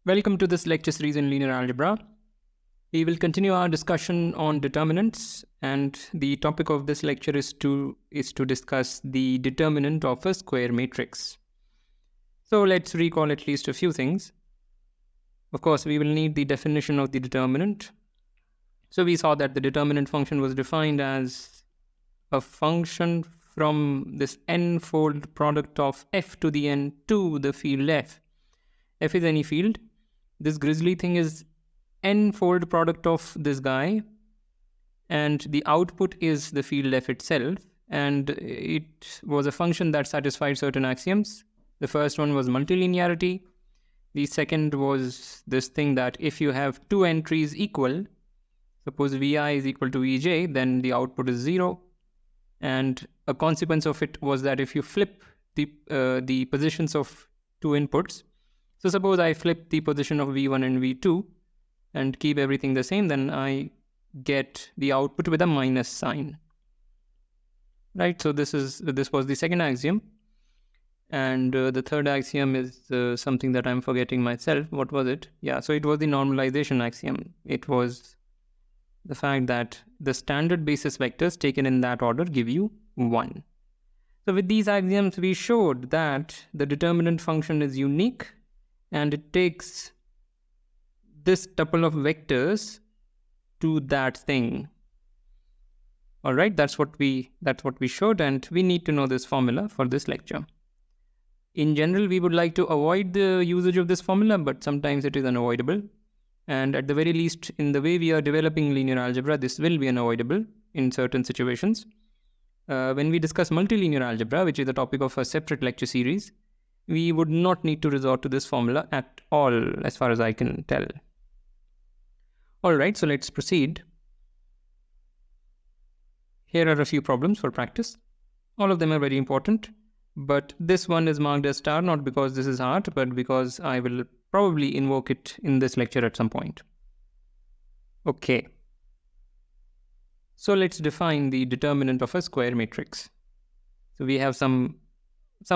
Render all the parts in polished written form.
Welcome to this lecture series in linear algebra. We will continue our discussion on determinants, and the topic of this lecture is to discuss the determinant of a square matrix. So let's recall at least a few things. Of course, we will need the definition of the determinant. So we saw that the determinant function was defined as a function from this n-fold product of f to the n to the field f. F is any field. This grizzly thing is n-fold product of this guy, and the output is the field f itself, and it was a function that satisfied certain axioms. The first one was multilinearity. The second was this thing that if you have two entries equal, suppose vi is equal to vj, then the output is 0. And a consequence of it was that if you flip the positions of two inputs, so suppose I flip the position of v1 and v2 and keep everything the same, then I get the output with a minus sign. Right, so this was the second axiom. And the third axiom is something that I'm forgetting myself. What was it? Yeah, so it was the normalization axiom. It was the fact that the standard basis vectors taken in that order give you 1. So with these axioms, we showed that the determinant function is unique, and it takes this tuple of vectors to that thing. All right, that's what we showed, and we need to know this formula for this lecture. In general, we would like to avoid the usage of this formula, but sometimes it is unavoidable. And at the very least, in the way we are developing linear algebra, this will be unavoidable in certain situations. When we discuss multilinear algebra, which is the topic of a separate lecture series, we would not need to resort to this formula at all, as far as I can tell. All right, so let's proceed. Here are a few problems for practice. All of them are very important, but this one is marked as star, not because this is hard, but because I will probably invoke it in this lecture at some point. Okay. So let's define the determinant of a square matrix. So we have some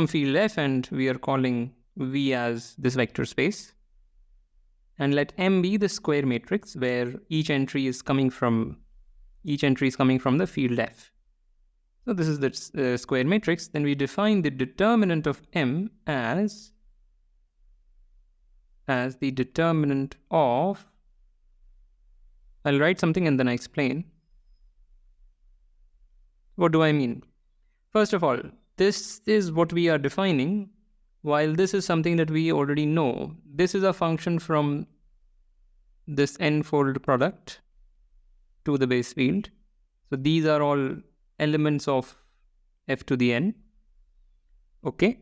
field f, and we are calling V as this vector space. And let M be the square matrix where each entry is coming from the field f. So this is the square matrix. Then we define the determinant of M as the determinant of, I'll write something and then I explain. What do I mean? First of all, this is what we are defining, while this is something that we already know. This is a function from this n-fold product to the base field. So these are all elements of f to the n. Okay.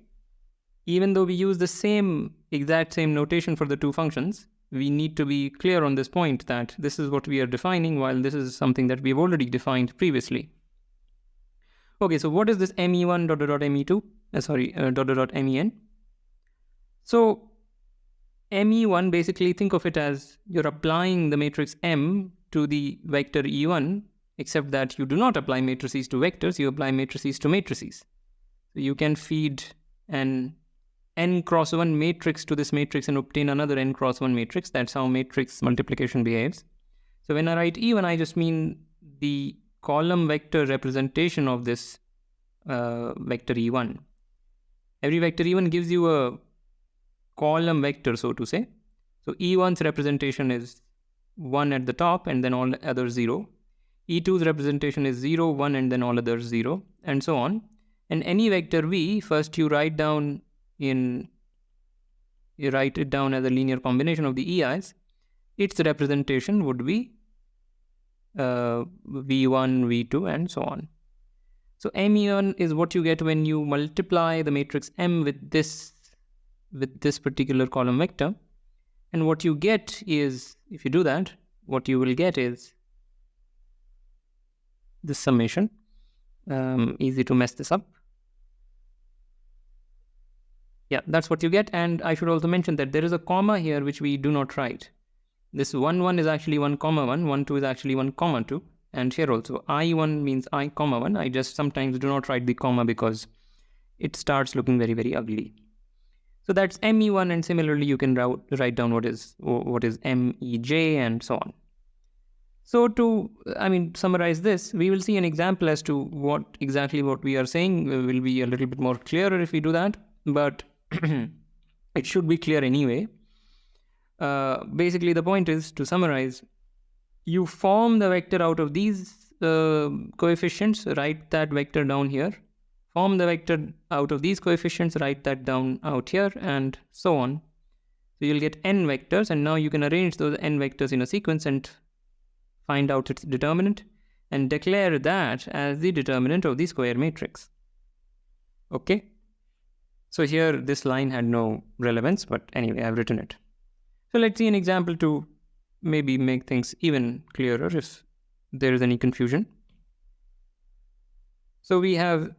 Even though we use the exact same notation for the two functions, we need to be clear on this point that this is what we are defining, while this is something that we've already defined previously. Okay, so what is this me1 ... me2 ... men? So me1, basically think of it as you're applying the matrix M to the vector e1, except that you do not apply matrices to vectors, you apply matrices to matrices. So you can feed an n cross 1 matrix to this matrix and obtain another n cross 1 matrix. That's how matrix multiplication behaves. So when I write e1, I just mean the column vector representation of this vector e1. Every vector e1 gives you a column vector, so to say. So e1's representation is 1 at the top and then all the others 0. e2's representation is 0, 1 and then all others 0, and so on. And any vector v, first you write it down as a linear combination of the ei's. Its representation would be v1, v2 and so on. So me1 is what you get when you multiply the matrix M with this particular column vector. And what you get is, if you do that, what you will get is this summation. Easy to mess this up. Yeah, that's what you get. And I should also mention that there is a comma here which we do not write. This 1 is actually 1, 1, 2 is actually 1, 2. And here also, I1 means I, 1. I just sometimes do not write the comma because it starts looking very, very ugly. So that's ME1, and similarly you can write down what is MEJ and so on. So to summarize this, we will see an example as to what we are saying will be a little bit more clearer if we do that, but it should be clear anyway. Basically, the point is, to summarize, you form the vector out of these coefficients, write that vector down here. Form the vector out of these coefficients, write that down out here, and so on. So you'll get n vectors, and now you can arrange those n vectors in a sequence and find out its determinant and declare that as the determinant of the square matrix. Okay? So here this line had no relevance, but anyway, I've written it. So let's see an example to maybe make things even clearer if there is any confusion. So we have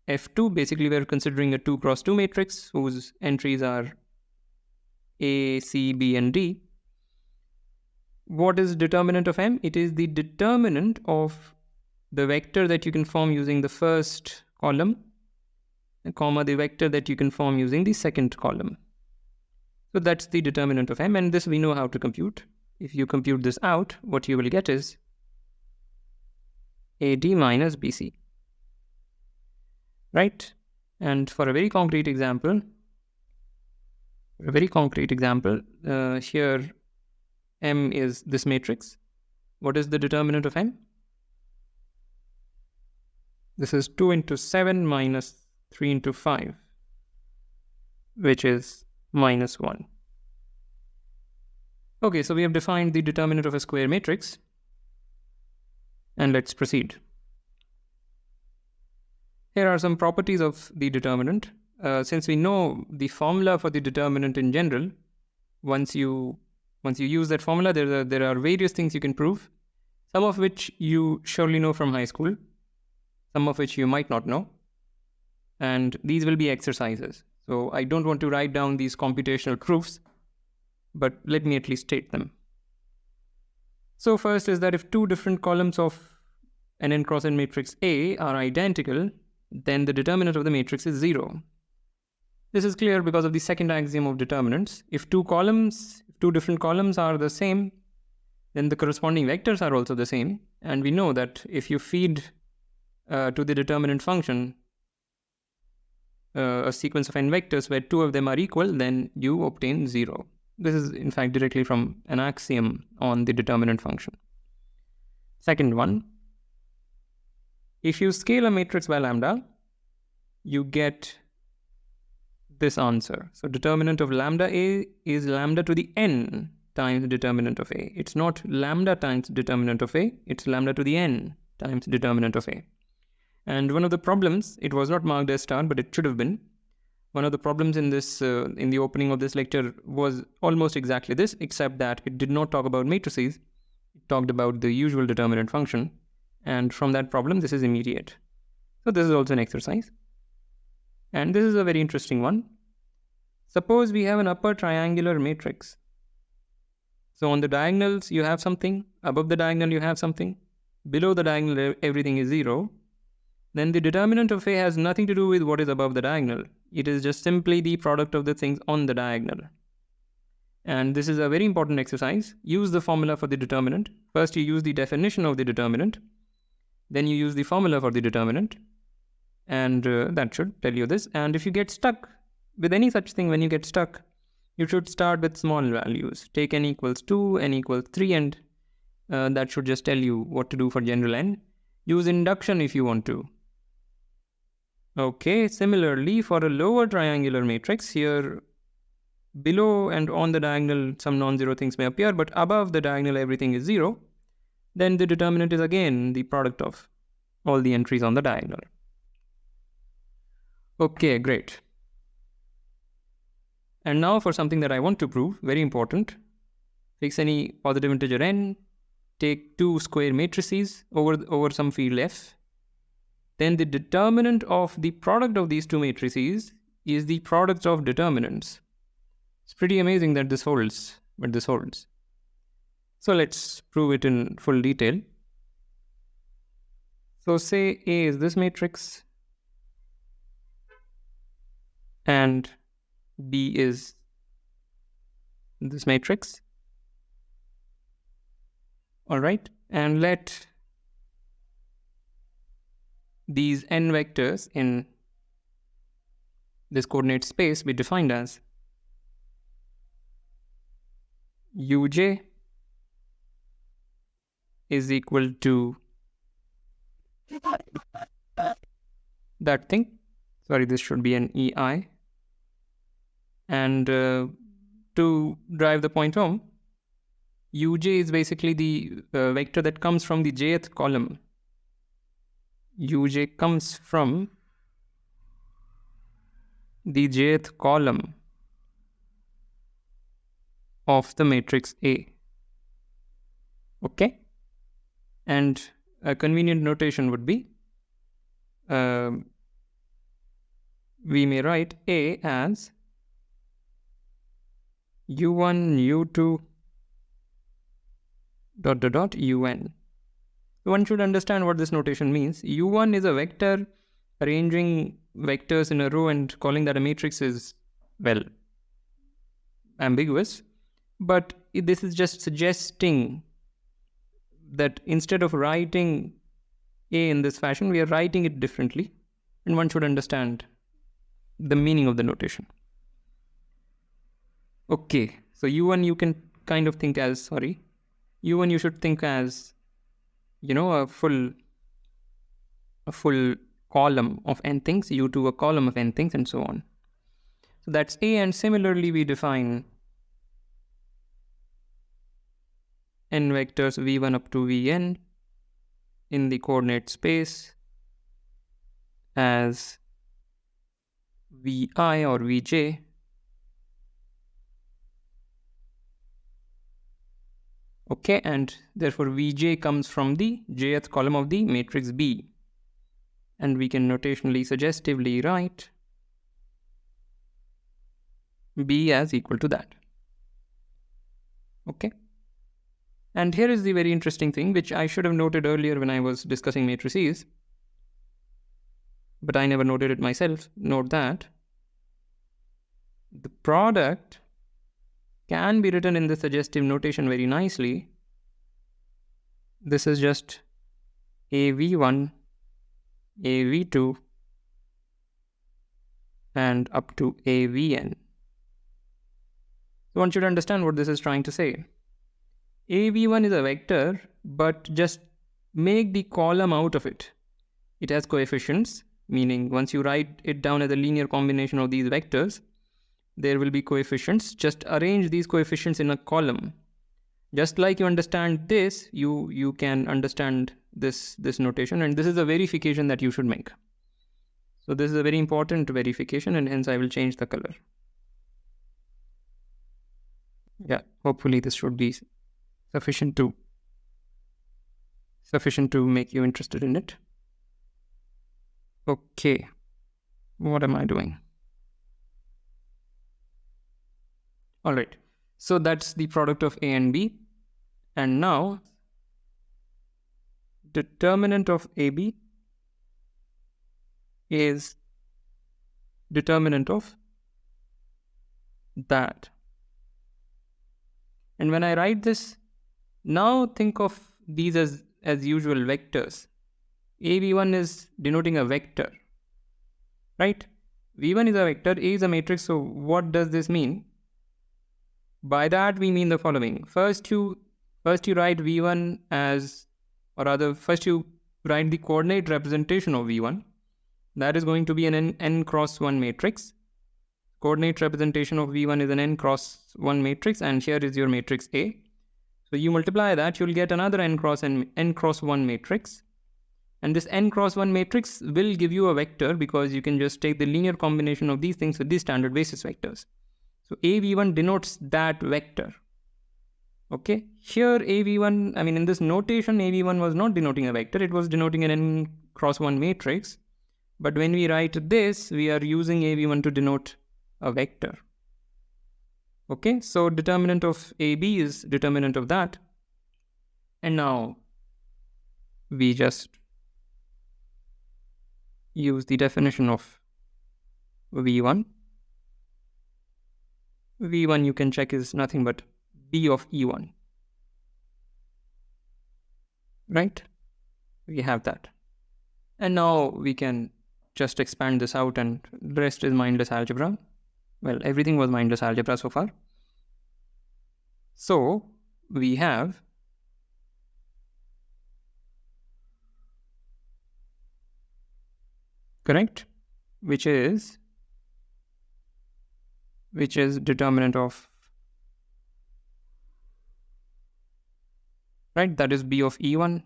F2. Basically, we're considering a 2 cross 2 matrix whose entries are A, C, B, and D. What is determinant of M? It is the determinant of the vector that you can form using the first column, comma, the vector that you can form using the second column. So that's the determinant of M, and this we know how to compute. If you compute this out, what you will get is AD minus BC. Right? And for a very concrete example, here M is this matrix. What is the determinant of M? This is 2 into 7 minus 3 into 5, which is minus 1. Okay, so we have defined the determinant of a square matrix. And let's proceed. Here are some properties of the determinant. Since we know the formula for the determinant in general, once you use that formula, there are various things you can prove, some of which you surely know from high school, some of which you might not know, and these will be exercises. So I don't want to write down these computational proofs, but let me at least state them. So first is that if two different columns of an n cross n matrix A are identical, then the determinant of the matrix is 0. This is clear because of the second axiom of determinants. If two different columns are the same, then the corresponding vectors are also the same. And we know that if you feed to the determinant function a sequence of n vectors where two of them are equal, then you obtain 0. This is in fact directly from an axiom on the determinant function. Second one, if you scale a matrix by lambda, you get this answer. So determinant of lambda A is lambda to the n times determinant of A. It's not lambda times determinant of A, it's lambda to the n times determinant of A. And one of the problems, it was not marked as star, but it should have been. One of the problems in this, in the opening of this lecture was almost exactly this, except that it did not talk about matrices. It talked about the usual determinant function. And from that problem, this is immediate. So this is also an exercise. And this is a very interesting one. Suppose we have an upper triangular matrix. So on the diagonals, you have something. Above the diagonal, you have something. Below the diagonal, everything is 0. Then the determinant of A has nothing to do with what is above the diagonal. It is just simply the product of the things on the diagonal. And this is a very important exercise. Use the formula for the determinant. First, you use the definition of the determinant. Then you use the formula for the determinant. And that should tell you this. And if you get stuck with any such thing, when you get stuck, you should start with small values. Take n equals 2, n equals 3, and that should just tell you what to do for general n. Use induction if you want to. Okay, similarly, for a lower triangular matrix, here below and on the diagonal, some non-zero things may appear, but above the diagonal, everything is 0. Then the determinant is again the product of all the entries on the diagonal. Okay, great. And now for something that I want to prove, very important. Fix any positive integer n, take two square matrices over some field F. Then the determinant of the product of these two matrices is the product of determinants. It's pretty amazing that this holds, but this holds. So let's prove it in full detail. So say A is this matrix, and B is this matrix. All right, and let these n vectors in this coordinate space be defined as uj is equal to that thing. Sorry, this should be an EI. And to drive the point home, uj is basically the vector that comes from the jth column. Uj comes from the jth column of the matrix A. Okay? And a convenient notation would be we may write A as u1, u2, ... un. One should understand what this notation means. U1 is a vector. Arranging vectors in a row and calling that a matrix is, well, ambiguous. But this is just suggesting that instead of writing A in this fashion, we are writing it differently. And one should understand the meaning of the notation. Okay, so U1 you can kind of think as, U1 you should think as, a full column of n things, U2 a column of n things, and so on. So that's A, and similarly we define n vectors v1 up to vn in the coordinate space as vi or vj okay, and therefore vj comes from the jth column of the matrix B, and we can notationally suggestively write B as equal to that. Okay, and here is the very interesting thing which I should have noted earlier when I was discussing matrices, but I never noted it myself. Note that the product can be written in the suggestive notation very nicely. This is just AV1, AV2, and up to AVN. So one should understand what this is trying to say. AV1 is a vector, but just make the column out of it. It has coefficients, meaning once you write it down as a linear combination of these vectors, there will be coefficients. Just arrange these coefficients in a column. Just like you understand this, you can understand this notation, and this is a verification that you should make. So this is a very important verification, and hence I will change the color. Yeah, hopefully this should be sufficient to make you interested in it. Okay, what am I doing? All right, so that's the product of A and B. And now, determinant of AB is determinant of that. And when I write this, now think of these as usual vectors. AV1 is denoting a vector, right? V1 is a vector, A is a matrix. So what does this mean? By that we mean the following. First you write V1 as, or rather first you write the coordinate representation of V1. That is going to be an n cross 1 matrix. Coordinate representation of V1 is an n cross 1 matrix, and here is your matrix A. So you multiply that, you'll get another n cross 1 matrix. And this n cross 1 matrix will give you a vector, because you can just take the linear combination of these things with these standard basis vectors. So AV1 denotes that vector. Okay, here AV1, in this notation, AV1 was not denoting a vector, it was denoting an n cross 1 matrix. But when we write this, we are using AV1 to denote a vector. Okay, so determinant of AB is determinant of that. And now we just use the definition of V1. V1 you can check is nothing but B of E1. Right? We have that. And now we can just expand this out, and the rest is mindless algebra. Well, everything was mindless algebra so far. So we have correct, which is determinant of, right, that is B of E1,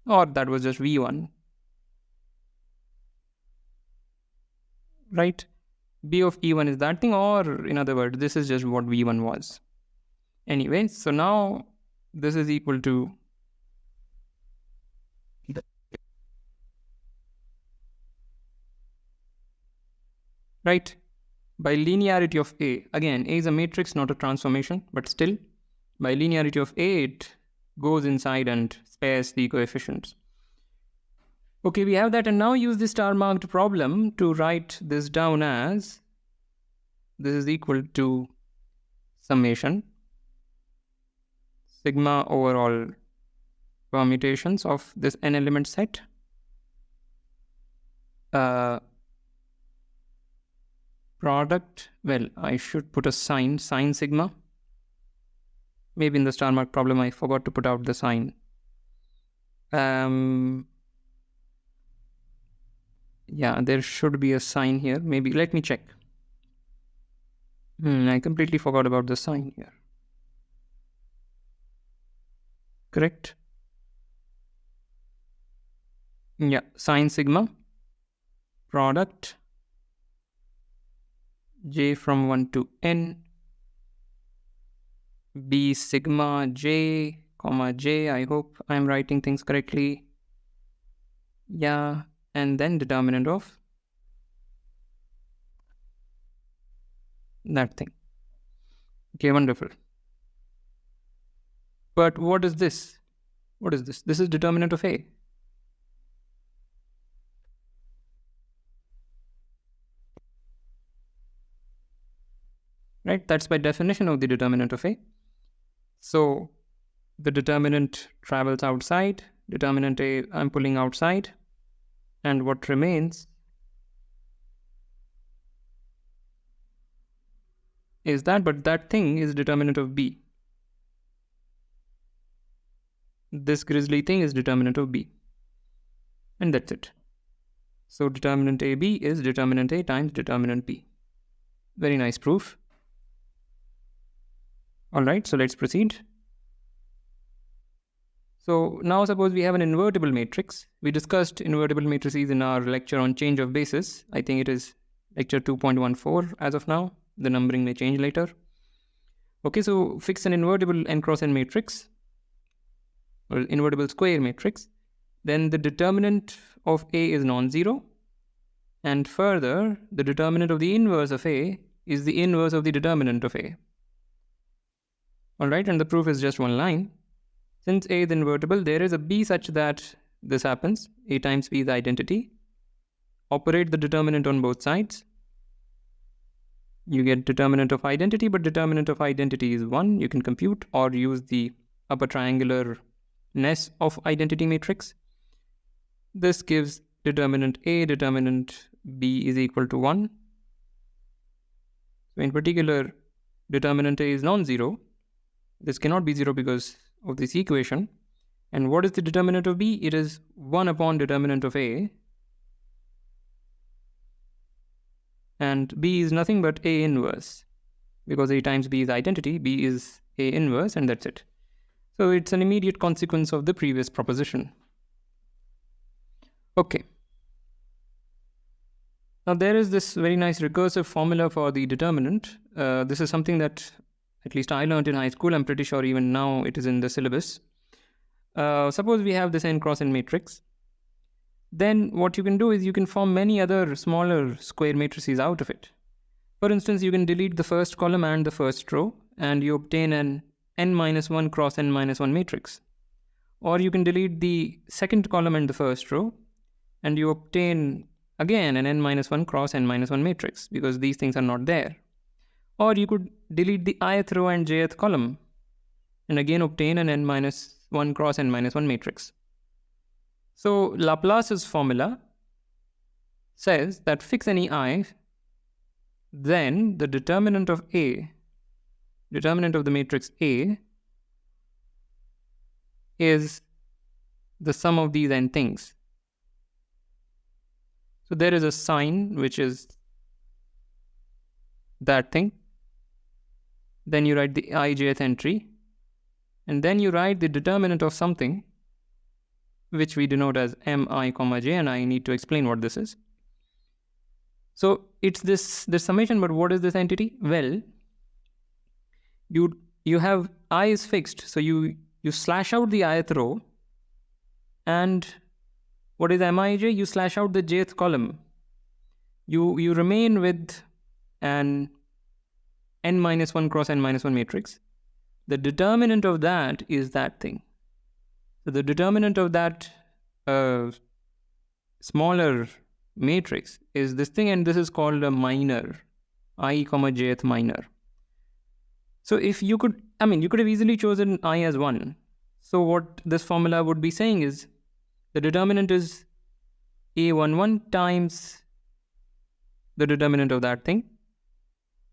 or that was just V1, right? B of E1 is that thing, or in other words, this is just what V1 was. Anyway, so now this is equal to right, by linearity of A. Again, A is a matrix, not a transformation, but still, by linearity of A, it goes inside and spares the coefficients. Okay, we have that, and now use the star marked problem to write this down as this is equal to summation sigma over all permutations of this n element set. Product, well, I should put a sign sigma. Maybe in the star mark problem I forgot to put out the sign. Yeah, there should be a sign here. Maybe let me check. I completely forgot about the sign here. Correct? Yeah, sign sigma product j from 1 to n b sigma j comma j. I hope I'm writing things correctly. Yeah, and then determinant of that thing. Okay, wonderful. But what is this? What is this? This is determinant of A. Right? That's by definition of the determinant of A. So the determinant travels outside, determinant A I'm pulling outside, and what remains is that, but that thing is determinant of B. This grizzly thing is determinant of B. And that's it. So determinant AB is determinant A times determinant B. Very nice proof. Alright, so let's proceed. So now suppose we have an invertible matrix. We discussed invertible matrices in our lecture on change of basis. I think it is lecture 2.14 as of now. The numbering may change later. Okay, so fix an invertible n cross n matrix, or invertible square matrix. Then the determinant of A is non-zero. And further, the determinant of the inverse of A is the inverse of the determinant of A. Alright, and the proof is just one line. Since A is invertible, there is a B such that this happens. A times B is identity. Operate the determinant on both sides. You get determinant of identity, but determinant of identity is 1. You can compute or use the upper triangularness of identity matrix. This gives determinant A, determinant B is equal to 1. So in particular, determinant A is non-zero. This cannot be 0 because of this equation. And what is the determinant of B? It is 1 upon determinant of A. And B is nothing but A inverse. Because A times B is identity, B is A inverse, and that's it. So it's an immediate consequence of the previous proposition. Okay. Now there is this very nice recursive formula for the determinant. This is something that at least I learned in high school. I'm pretty sure even now it is in the syllabus. Suppose we have this n cross n matrix. Then what you can do is you can form many other smaller square matrices out of it. For instance, you can delete the first column and the first row, and you obtain an n-1 cross n-1 matrix. Or you can delete the second column and the first row, and you obtain again an n-1 cross n-1 matrix because these things are not there. Or you could delete the ith row and jth column and again obtain an n-1 cross n-1 matrix. So Laplace's formula says that fix any I, then the determinant of the matrix A is the sum of these n things. So there is a sign which is that thing. Then you write the ijth entry. And then you write the determinant of something, which we denote as mi, j, and I need to explain what this is. So it's this summation, but what is this entity? Well, you have I is fixed, so you slash out the ith row, and what is mij? You slash out the jth column. You remain with an n-1 cross n-1 matrix. The determinant of that is that thing. So the determinant of that smaller matrix is this thing, and this is called a minor, I, jth minor. So if you could have easily chosen I as 1. So what this formula would be saying is the determinant is A11 times the determinant of that thing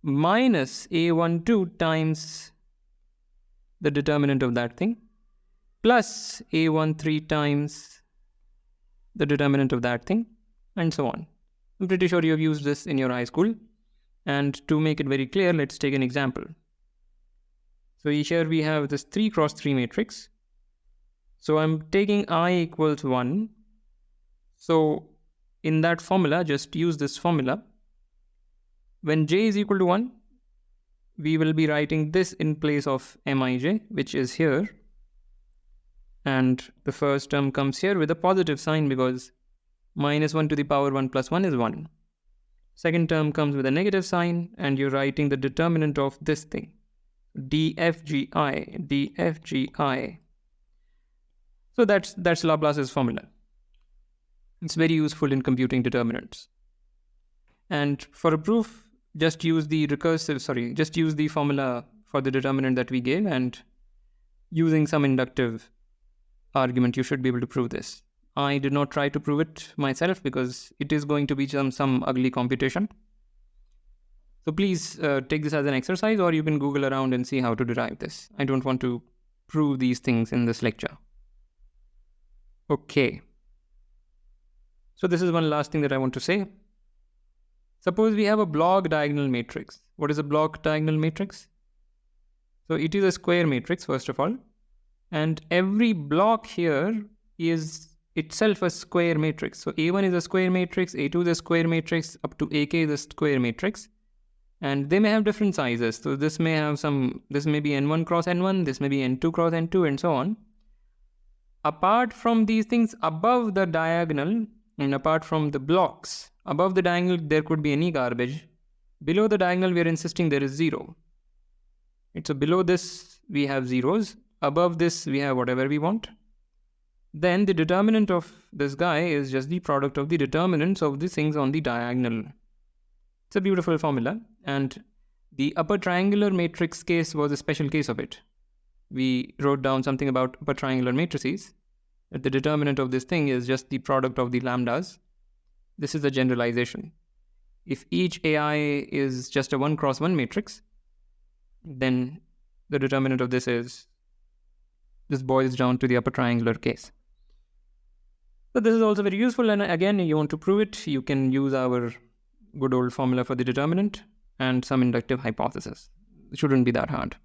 minus A12 times the determinant of that thing plus A13 times the determinant of that thing, and so on. I'm pretty sure you have used this in your high school. And to make it very clear, let's take an example. So here we have this 3 cross 3 matrix. So I'm taking I equals 1. So in that formula, just use this formula. When j is equal to 1, we will be writing this in place of mij, which is here. And the first term comes here with a positive sign because minus 1 to the power 1 plus 1 is 1. Second term comes with a negative sign, and you're writing the determinant of this thing, dfgi. So that's Laplace's formula. It's very useful in computing determinants. And for a proof, just use the formula for the determinant that we gave, and using some inductive argument, you should be able to prove this. I did not try to prove it myself because it is going to be some ugly computation. So please take this as an exercise, or you can Google around and see how to derive this. I don't want to prove these things in this lecture. Okay. So this is one last thing that I want to say. Suppose we have a block diagonal matrix. What is a block diagonal matrix? So it is a square matrix, first of all. And every block here is itself a square matrix. So A1 is a square matrix, A2 is a square matrix, up to AK is a square matrix. And they may have different sizes. So this may be N1 cross N1, this may be N2 cross N2, and so on. Apart from these things above the diagonal, and apart from the blocks, above the diagonal there could be any garbage. Below the diagonal we are insisting there is 0. So below this we have zeros. Above this we have whatever we want. Then the determinant of this guy is just the product of the determinants of the things on the diagonal. It's a beautiful formula, and the upper triangular matrix case was a special case of it. We wrote down something about upper triangular matrices. That the determinant of this thing is just the product of the lambdas. This is a generalization. If each AI is just a 1 cross 1 matrix, then the determinant of this boils down to the upper triangular case. So this is also very useful, and again, you want to prove it, you can use our good old formula for the determinant and some inductive hypothesis. It shouldn't be that hard.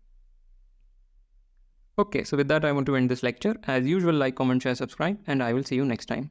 Okay, so with that I want to end this lecture. As usual, like, comment, share, subscribe, and I will see you next time.